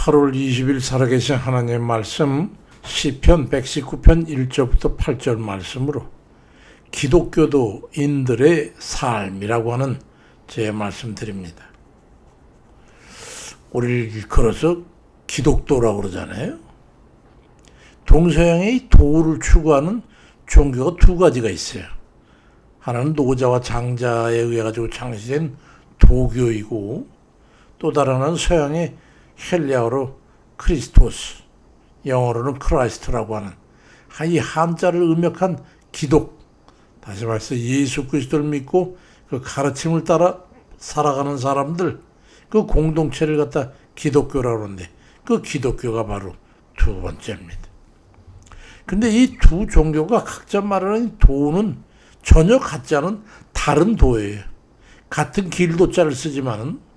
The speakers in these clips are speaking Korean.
8월 20일 살아계신 하나님의 말씀 시편 119편 1절부터 8절 말씀으로 기독교도인들의 삶이라고 하는 제 말씀 드립니다. 우리를 일컬어서 기독도라고 그러잖아요. 동서양의 도를 추구하는 종교가 두 가지가 있어요. 하나는 노자와 장자에 의해 가지고 창시된 도교이고, 또 다른 하나는 서양의 헬레어로 크리스토스, 영어로는 크라이스트라고 하는 이 한자를 음역한 기독, 다시 말해서 예수 그리스도를 믿고 그 가르침을 따라 살아가는 사람들, 그 공동체를 갖다 기독교라고 하는데, 그 기독교가 바로 두 번째입니다. 근데 이 두 종교가 각자 말하는 도는 전혀 같지 않은 다른 도예요. 같은 길도자를 쓰지만은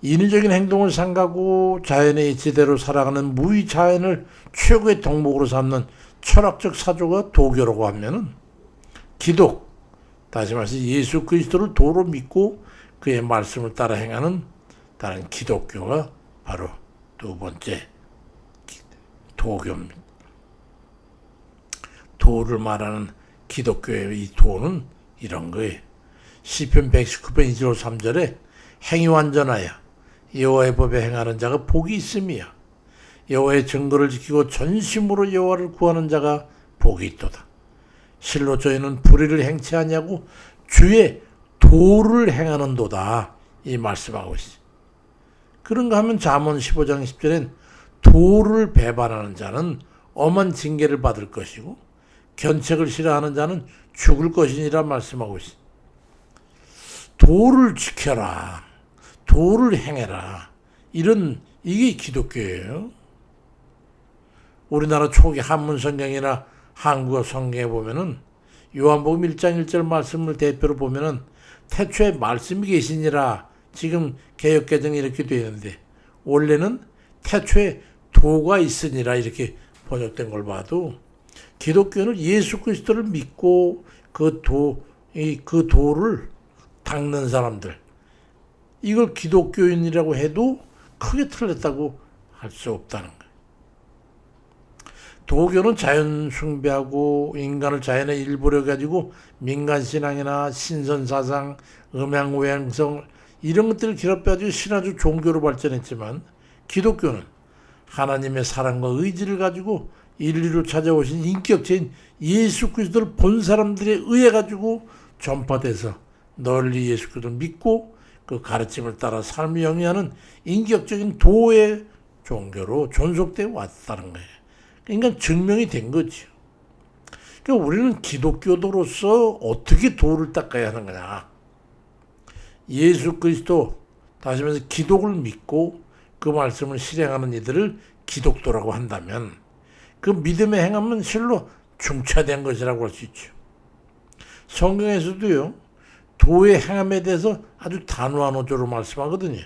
인위적인 행동을 삼가고 자연의 지대로 살아가는 무의자연을 최고의 덕목으로 삼는 철학적 사조가 도교라고 하면은, 기독, 다시 말해서 예수 그리스도를 도로 믿고 그의 말씀을 따라 행하는 다른 기독교가 바로 두 번째 도교입니다. 도를 말하는 기독교의 이 도는 이런 거예요. 시편 119편 2절 3절에 행위 완전하여 여호와의 법에 행하는 자가 복이 있으며 여호와의 증거를 지키고 전심으로 여호와를 구하는 자가 복이 있도다. 실로 저희는 불의를 행치 아니하고 주의 도를 행하는도다, 이 말씀하고 있어요. 그런가 하면 잠언 15장 10절엔 도를 배반하는 자는 엄한 징계를 받을 것이고 견책을 싫어하는 자는 죽을 것이니라 말씀하고 있어요. 도를 지켜라, 도를 행해라, 이게 기독교예요. 우리나라 초기 한문 성경이나 한국어 성경에 보면은 요한복음 1장 1절 말씀을 대표로 보면은 태초에 말씀이 계시니라, 지금 개역개정이 이렇게 되어 있는데 원래는 태초에 도가 있으니라 이렇게 번역된 걸 봐도, 기독교는 예수 그리스도를 믿고 그 도를 닦는 사람들, 이걸 기독교인이라고 해도 크게 틀렸다고 할 수 없다는 거예요. 도교는 자연 숭배하고 인간을 자연의 일부로 가지고 민간신앙이나 신선사상, 음양오양성 이런 것들을 결합해가지고 신화적 종교로 발전했지만, 기독교는 하나님의 사랑과 의지를 가지고 인류로 찾아오신 인격체인 예수 그리스도를 본 사람들에 의해 가지고 전파돼서 널리 예수 그리스도를 믿고 그 가르침을 따라 삶을 영위하는 인격적인 도의 종교로 존속되어 왔다는 거예요. 그러니까 증명이 된 거죠. 그러니까 우리는 기독교도로서 어떻게 도를 닦아야 하는 거냐. 예수 그리스도, 다시 말해서 기독을 믿고 그 말씀을 실행하는 이들을 기독도라고 한다면, 그 믿음의 행함은 실로 중차대한 것이라고 할 수 있죠. 성경에서도요, 도의 행함에 대해서 아주 단호한 어조로 말씀하거든요.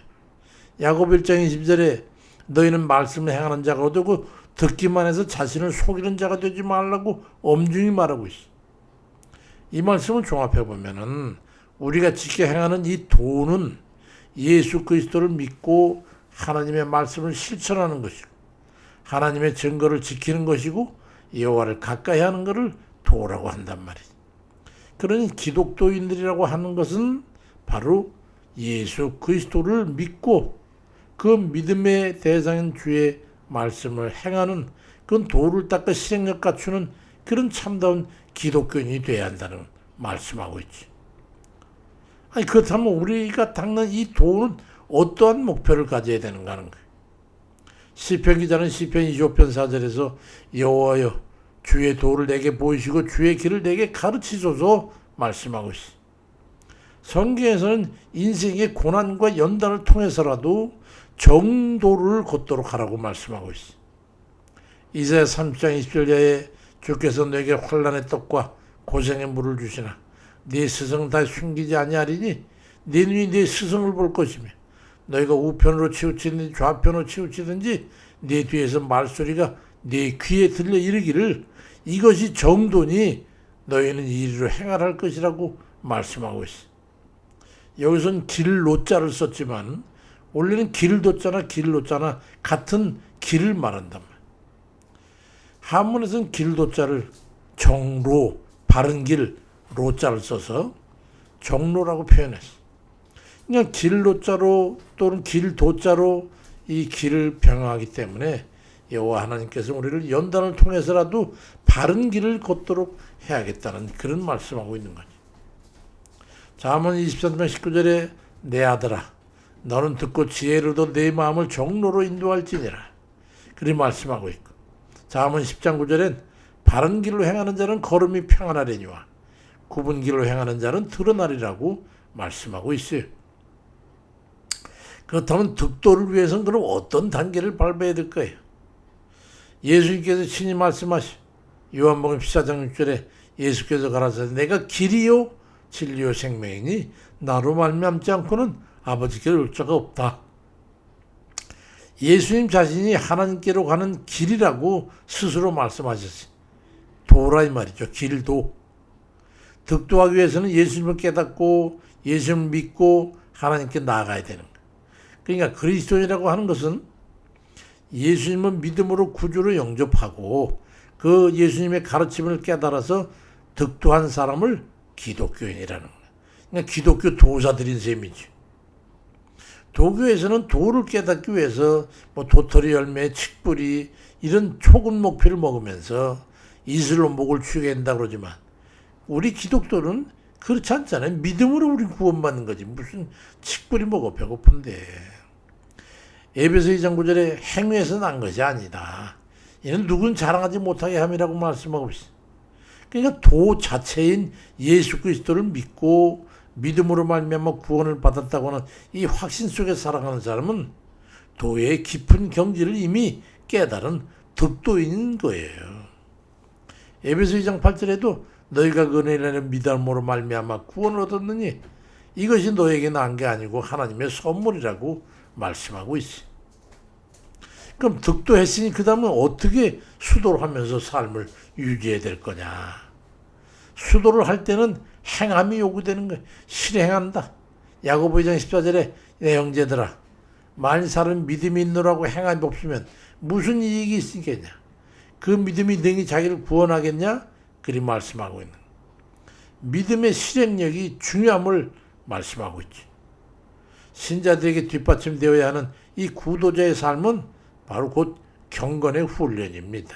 야고보 1장 20절에 너희는 말씀을 행하는 자가 어두고 듣기만 해서 자신을 속이는 자가 되지 말라고 엄중히 말하고 있어. 이 말씀을 종합해 보면은 우리가 지켜 행하는 이 도는 예수 그리스도를 믿고 하나님의 말씀을 실천하는 것이고 하나님의 증거를 지키는 것이고 여호와를 가까이 하는 것을 도라고 한단 말이지. 그러니 기독도인들이라고 하는 것은 바로 예수 그리스도를 믿고 그 믿음의 대상인 주의 말씀을 행하는, 그런 도를 닦아 실행력 갖추는 그런 참다운 기독교인이 되어야 한다는 말씀하고 있지. 아니, 그렇다면 우리가 닦는 이 도는 어떠한 목표를 가져야 되는가 하는 거예요. 시편 기자는 시편 25편 4절에서 여호와여 주의 도를 내게 보이시고 주의 길을 내게 가르치소서 말씀하고 있어요. 성경에서는 인생의 고난과 연단을 통해서라도 정도를 걷도록 하라고 말씀하고 있어요. 이사야 30장 20절에 주께서 내게 환난의 떡과 고생의 물을 주시나 네 스승 다 숨기지 아니하리니 네 눈이 네 스승을 볼 것이며 너희가 우편으로 치우치든지 좌편으로 치우치든지 네 뒤에서 말소리가 네 귀에 들려 이르기를 이것이 정도니 너희는 이리로 행하라 할 것이라고 말씀하고 있어. 여기서는 길노자를 썼지만 원래는 길도자나 길로자나 같은 길을 말한단 말이야. 한문에서는 길도자를 정로, 바른 길, 로자를 써서 정로라고 표현했어. 그냥 길로자로 또는 길도자로 이 길을 병행하기 때문에 여호와 하나님께서 우리를 연단을 통해서라도 바른 길을 걷도록 해야겠다는 그런 말씀하고 있는 거지. 잠언 23장 19절에 내 아들아 너는 듣고 지혜를 얻어 내 마음을 정로로 인도할지니라 그리 말씀하고 있고, 잠언 10장 9절엔 바른 길로 행하는 자는 걸음이 평안하려니와 굽은 길로 행하는 자는 드러나리라고 말씀하고 있어요. 그렇다면 득도를 위해서는 그럼 어떤 단계를 밟아야 될까요? 예수님께서 친히 말씀하시 요한복음 14장 6절에 예수께서 가라사대 내가 길이요 진리요 생명이니 나로 말미암지 않고는 아버지께로 올 자가 없다. 예수님 자신이 하나님께로 가는 길이라고 스스로 말씀하셨어요. 도라 이 말이죠. 길도. 득도하기 위해서는 예수님을 깨닫고 예수님을 믿고 하나님께 나아가야 되는 거예요. 그러니까 그리스도인이라고 하는 것은 예수님을 믿음으로 구주로 영접하고 그 예수님의 가르침을 깨달아서 득도한 사람을 기독교인이라는 거예요. 그러니까 기독교 도사들인 셈이지. 도교에서는 도를 깨닫기 위해서 뭐 도토리 열매, 칡뿌리 이런 초근 목표를 먹으면서 이슬로 목을 추게 한다 그러지만 우리 기독교는 그렇지 않잖아요. 믿음으로 우리 구원받는 거지. 무슨 칡뿌리 먹어 배고픈데. 에베소 2장 9절에 행위에서 난 것이 아니다. 이는 누군 자랑하지 못하게 함이라고 말씀하고 있어요. 그러니까 도 자체인 예수 그리스도를 믿고 믿음으로 말미암아 구원을 받았다고 하는 이 확신 속에 살아가는 사람은 도의 깊은 경지를 이미 깨달은 득도인인 거예요. 에베소 2장 8절에도 너희가 그 은혜를 믿음으로 말미암아 구원을 얻었느니 이것이 너에게 난 게 아니고 하나님의 선물이라고 말씀하고 있어요. 그럼 득도했으니 그 다음은 어떻게 수도를 하면서 삶을 유지해야 될 거냐. 수도를 할 때는 행함이 요구되는 거예요. 실행한다. 야고보 2장 14절에 내 형제들아 만일 사람 믿음이 있노라고 행함이 없으면 무슨 이익이 있겠냐. 그 믿음이 능히 자기를 구원하겠냐. 그리 말씀하고 있는 거예요. 믿음의 실행력이 중요함을 말씀하고 있지. 신자들에게 뒷받침되어야 하는 이 구도자의 삶은 바로 곧 경건의 훈련입니다.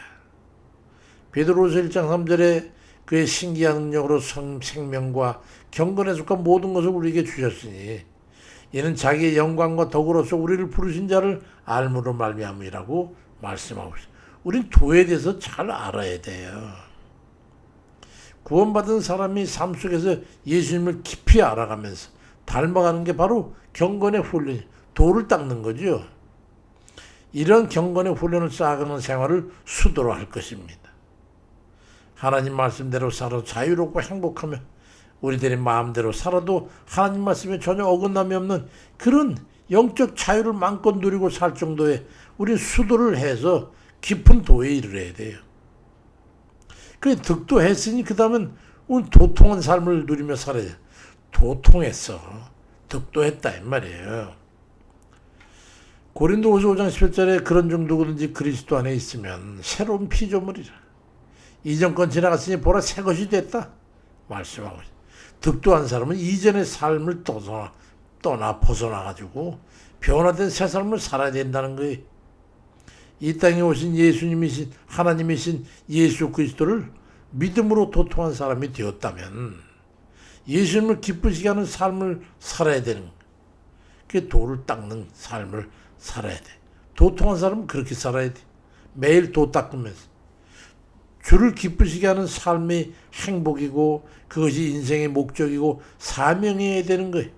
베드로후서 1장 3절에 그의 신기한 능력으로 생명과 경건에 속한 모든 것을 우리에게 주셨으니 이는 자기의 영광과 덕으로서 우리를 부르신 자를 알므로 말미암이라고 말씀하고 있어요. 우린 도에 대해서 잘 알아야 돼요. 구원받은 사람이 삶 속에서 예수님을 깊이 알아가면서 닮아가는 게 바로 경건의 훈련, 도를 닦는 거죠. 이런 경건의 훈련을 쌓아가는 생활을 수도로 할 것입니다. 하나님 말씀대로 살아 자유롭고 행복하며 우리들의 마음대로 살아도 하나님 말씀에 전혀 어긋남이 없는 그런 영적 자유를 마음껏 누리고 살 정도의 우리 수도를 해서 깊은 도에 이르러야 돼요. 그 득도했으니 그 다음엔 우리 도통한 삶을 누리며 살아야 돼요. 도통했어. 득도했다 이 말이에요. 고린도후서 5장 11절에 그런 중 누구든지 그리스도 안에 있으면 새로운 피조물이라. 이전 건 지나갔으니 보라 새 것이 됐다. 말씀하고 있어요. 득도한 사람은 이전의 삶을 떠나 벗어나가지고 변화된 새 삶을 살아야 된다는 거예요. 이 땅에 오신 예수님이신 하나님이신 예수 그리스도를 믿음으로 도통한 사람이 되었다면 예수님을 기쁘시게 하는 삶을 살아야 되는 거예요. 그게 도를 닦는 삶을 살아야 돼. 도통한 사람은 그렇게 살아야 돼. 매일 도 닦으면서. 주를 기쁘시게 하는 삶이 행복이고 그것이 인생의 목적이고 사명이어야 되는 거예요.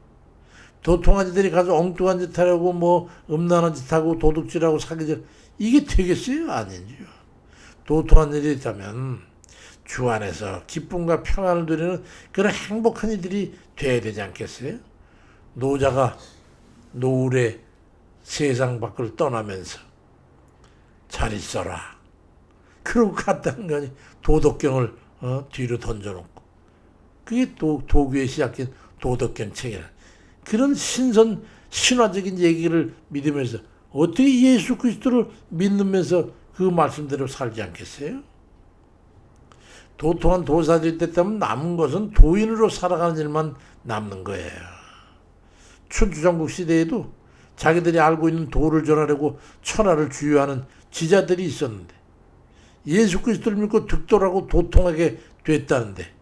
도통한 자들이 가서 엉뚱한 짓 하려고 뭐 음란한 짓 하고 도둑질하고 사기질 이게 되겠어요? 아니죠. 도통한 일이 있다면 주 안에서 기쁨과 평안을 누리는 그런 행복한 이들이 돼야 되지 않겠어요? 노자가 노을에 세상 밖을 떠나면서 잘 있어라. 그러고 갔다는 거니 도덕경을 뒤로 던져놓고 그게 도교의 시작된 도덕경 책이라. 그런 신선 신화적인 얘기를 믿으면서 어떻게 예수 그리스도를 믿으면서 그 말씀대로 살지 않겠어요? 도통한 도사들이 됐다면 남은 것은 도인으로 살아가는 일만 남는 거예요. 춘추전국 시대에도 자기들이 알고 있는 도를 전하려고 천하를 주유하는 지자들이 있었는데 예수 그리스도를 믿고 득도하고 도통하게 됐다는데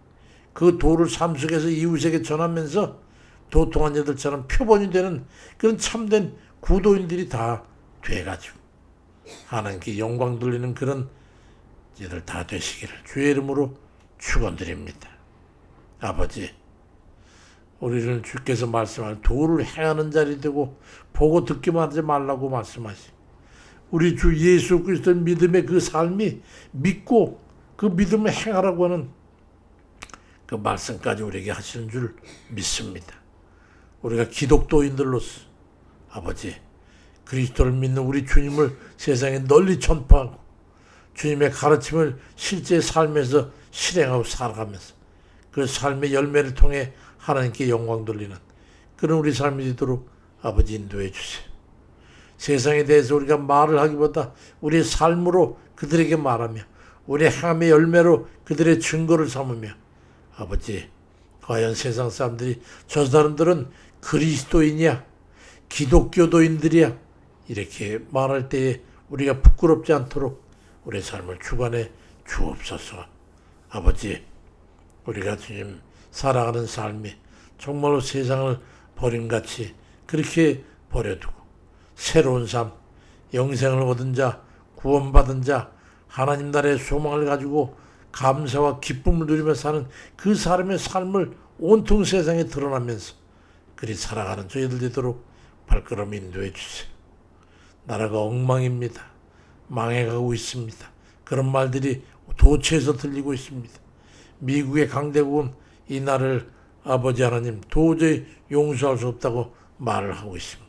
그 도를 삶 속에서 이웃에게 전하면서 도통한 자들처럼 표본이 되는 그런 참된 구도인들이 다 돼가지고 하나님께 영광 돌리는 그런 이들 다 되시기를 주의 이름으로 축원드립니다. 아버지, 우리를 주께서 말씀하신 도를 행하는 자리 되고 보고 듣기만 하지 말라고 말씀하시고 우리 주 예수 그리스도의 믿음의 그 삶이 믿고 그 믿음을 행하라고 하는 그 말씀까지 우리에게 하시는 줄 믿습니다. 우리가 기독도인들로서 아버지 그리스도를 믿는 우리 주님을 세상에 널리 전파하고 주님의 가르침을 실제 삶에서 실행하고 살아가면서 그 삶의 열매를 통해 하나님께 영광 돌리는 그런 우리 삶이 되도록 아버지 인도해 주세요. 세상에 대해서 우리가 말을 하기보다 우리의 삶으로 그들에게 말하며 우리의 행함의 열매로 그들의 증거를 삼으며 아버지 과연 세상 사람들이 저 사람들은 그리스도인이야 기독교도인들이야 이렇게 말할 때에 우리가 부끄럽지 않도록 우리의 삶을 주관해 주옵소서. 아버지 우리가 주님 살아가는 삶이 정말로 세상을 버림같이 그렇게 버려두고 새로운 삶, 영생을 얻은 자, 구원받은 자, 하나님 나라의 소망을 가지고 감사와 기쁨을 누리며 사는 그 사람의 삶을 온통 세상에 드러나면서 그리 살아가는 저희들 되도록 발걸음 인도해 주세요. 나라가 엉망입니다. 망해가고 있습니다. 그런 말들이 도처에서 들리고 있습니다. 미국의 강대국은 이 나라를 아버지 하나님 도저히 용서할 수 없다고 말을 하고 있습니다.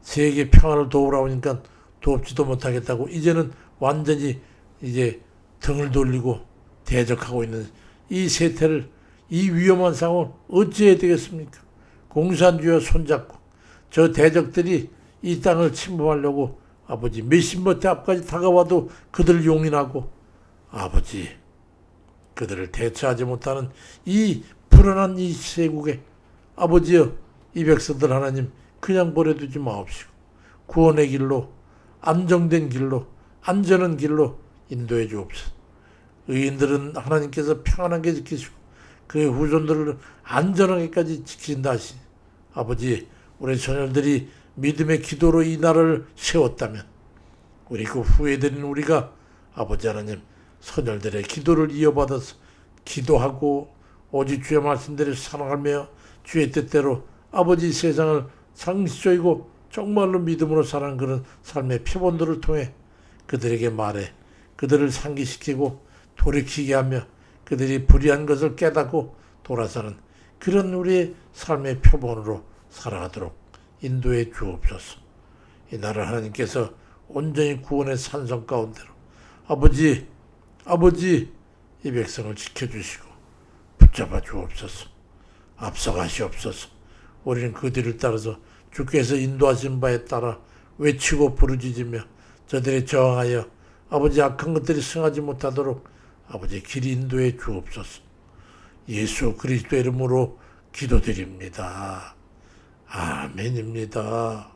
세계 평화를 도우라고 하니까 돕지도 못하겠다고 이제는 완전히 이제 등을 돌리고 대적하고 있는 이 세태를 이 위험한 상황을 어찌해야 되겠습니까? 공산주의와 손잡고 저 대적들이 이 땅을 침범하려고 아버지 몇십 대 앞까지 다가와도 그들을 용인하고 아버지 그들을 대처하지 못하는 이 불안한 이 세국에 아버지여 이 백성들 하나님 그냥 버려두지 마옵시고 구원의 길로 안정된 길로 안전한 길로 인도해 주옵소서. 의인들은 하나님께서 평안하게 지키시고 그의 후손들을 안전하게까지 지킨다 하시니 아버지 우리 자녀들이 믿음의 기도로 이 나라를 세웠다면 우리 그 후회드린 우리가 아버지 하나님 선열들의 기도를 이어받아서 기도하고 오직 주의 말씀대로 살아가며 주의 뜻대로 아버지 세상을 상식적이고 정말로 믿음으로 사는 그런 삶의 표본들을 통해 그들에게 말해 그들을 상기시키고 돌이키게 하며 그들이 불의한 것을 깨닫고 돌아서는 그런 우리의 삶의 표본으로 살아가도록 인도해 주옵소서. 이 나라 하나님께서 온전히 구원의 산성 가운데로 아버지 이 백성을 지켜주시고 붙잡아 주옵소서. 앞서가시옵소서. 우리는 그 뒤를 따라서 주께서 인도하신 바에 따라 외치고 부르짖으며 저들이 저항하여 아버지 악한 것들이 승하지 못하도록 아버지 길 인도해 주옵소서. 예수 그리스도의 이름으로 기도드립니다. 아멘입니다.